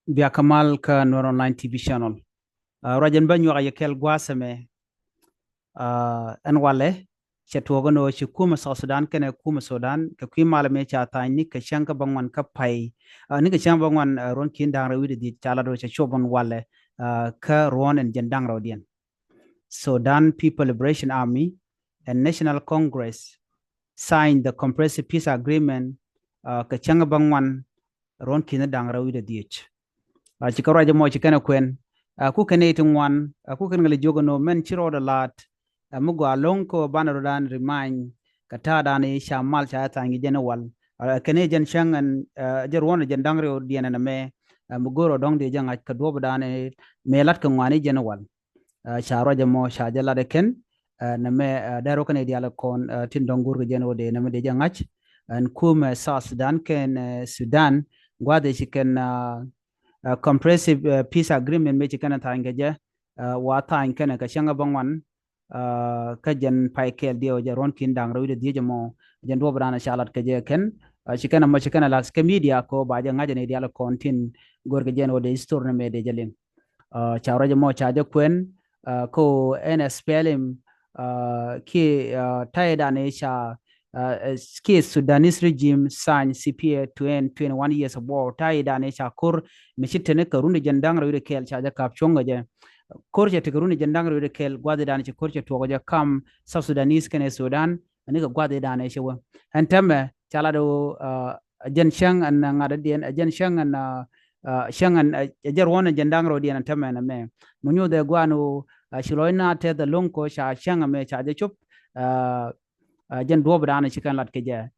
via Kamal ka Nur Online TV channel. Rajan banyo ya kel gwasame an wale chetwogono chi kuma South Sudan kene kuma Sudan ka kwi malame cha ta ni ka shanka bangwan ka pai ni ka shanka bangwan ron kin dang rawi di chala do cha chobon wale ka ron and jendang rodian. Sudan People Liberation Army and National Congress signed the Comprehensive Peace Agreement ka changa bangwan ron kin dang rawi di chikara jamo chikana kwen ku kene itungwan ku kan gali jogo no men chiro da lat mugo along ko banaro dan remind kata dan isha mal cha tangi jenawal kene jen shangan jerwon jen dangre diana na me mugoro dong de janga ka dobo dan me lat ka ngwani jenawal charo jamo sha jala de ken na me daro kane diala kon tin dongur jeno de na me de jangach an kum South Sudan ken Sudan gwade chiken comprehensive peace agreement me chikana thangeje wa than kana ka shanga bangwan ka jen paikel dio ja ron kin dang rawide dio jamo jen do brana shalat ka je ken chikana ma chikana la ska media ko ba ja ngaje ne dia la kontin gorga jen o de store me de jalin chawra jamo chaje kwen ko NSPLM ki taida ne sha ki Sudanese regime signed CPA 21 years of war taida ne sha kur michitene karuni jandang rawide kel chaja kapchonga je korje te karuni jandang rawide kel gwade dane che korje to ja kam South Sudanese kene Sudan ani ga gwade dane che wa antame chala do jen shang an ngada dien jen shang an shang an jer wona jandang rawide antame na me munyo de gwanu shiloina te the lonko sha shang me chaja chup jen do bdane chikan lat ke je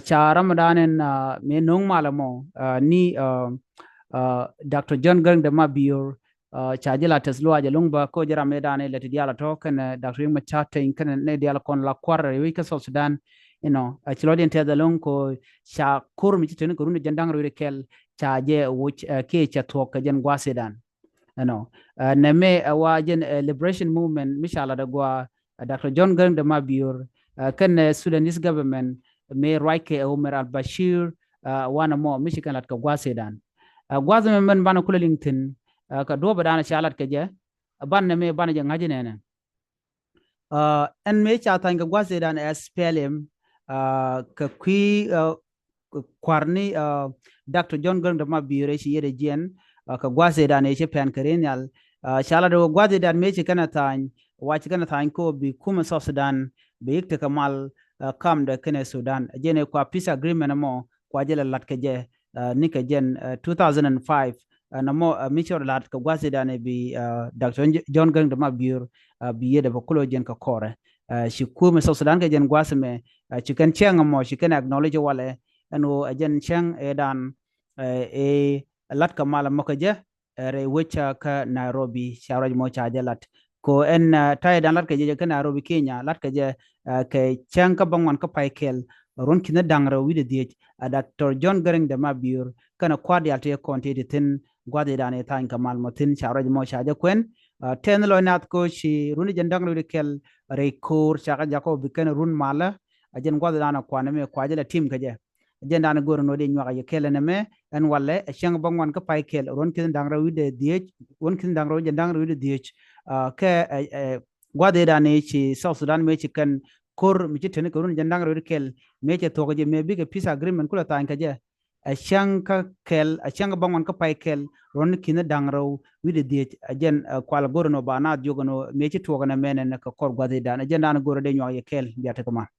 cha ramadan me nong malamo ni Dr. John Garang de Mabior chajila teslo aja lungba ko jara medane leti diala to kan Dr. Yuma Chate in kan ne diala kon la kwara wika South Sudan chilodien te dalong ko cha kur mi tene ko runde jandang ro kel chaje which ke cha to ka jen gwasidan ne me wa jen liberation movement mishala da gwa Dr. John Garang de Mabior kan Sudanese government me Raike Omar al-Bashir wana mo mishikan lat ka gwasidan gwazme men bana kula lintin ka do badana shalat ka je banne me bana je ngaji nene en me cha tanga gwaze dan SPLM ka kwi kwarni Dr. John Garang de Mabior shi yede jen ka gwaze dan e pen kerenial shala do gwaze dan me chi kana tan wa chi kana tan ko bi kuma South Sudan bi yikte kamal kam da kene Sudan jene kwa peace agreement mo kwa jela lat ka je nika jen 2005 namo michor lat ka gwasi dane bi Dr. John Garang de Mabior bi yede bakulo jen ka kore shi kuma South Sudan ka jen gwasi me chicken cheng mo chicken acknowledge wale eno jen cheng edan lat ka mala mo ka je re wecha ka Nairobi sharaj mo cha lat ko en tay dan lat ka je ka Nairobi Kenya lat ka je ke cheng ka bangwan ka paikel ron kina dangra wide die Dr. John Garang de Mabior kana kwadi alte konti tin gwade dane tan kamal motin sharaj mo shaja kwen ten lo nat ko shi runi jandang wide kel rekur shaka jako biken run mala ajen gwade dana kwana me kwaje la team kaje ajen dana gor no de nyaka ye kel ne me en walle shang bangwan ka paikel ron kina dangra wide die ron kina dangra jandang wide die ke gwade dane chi South Sudan me chikan kor mi tene ko run jandang ro kel meche to je me big peace agreement kula tan kaje a shanka kel a shanga bangon ka pai kel ron kina dangro wide die ajen kwal gorno bana jogono meche to gana menen ka kor gwade dan ajen dan goro de nyo ye kel biata kama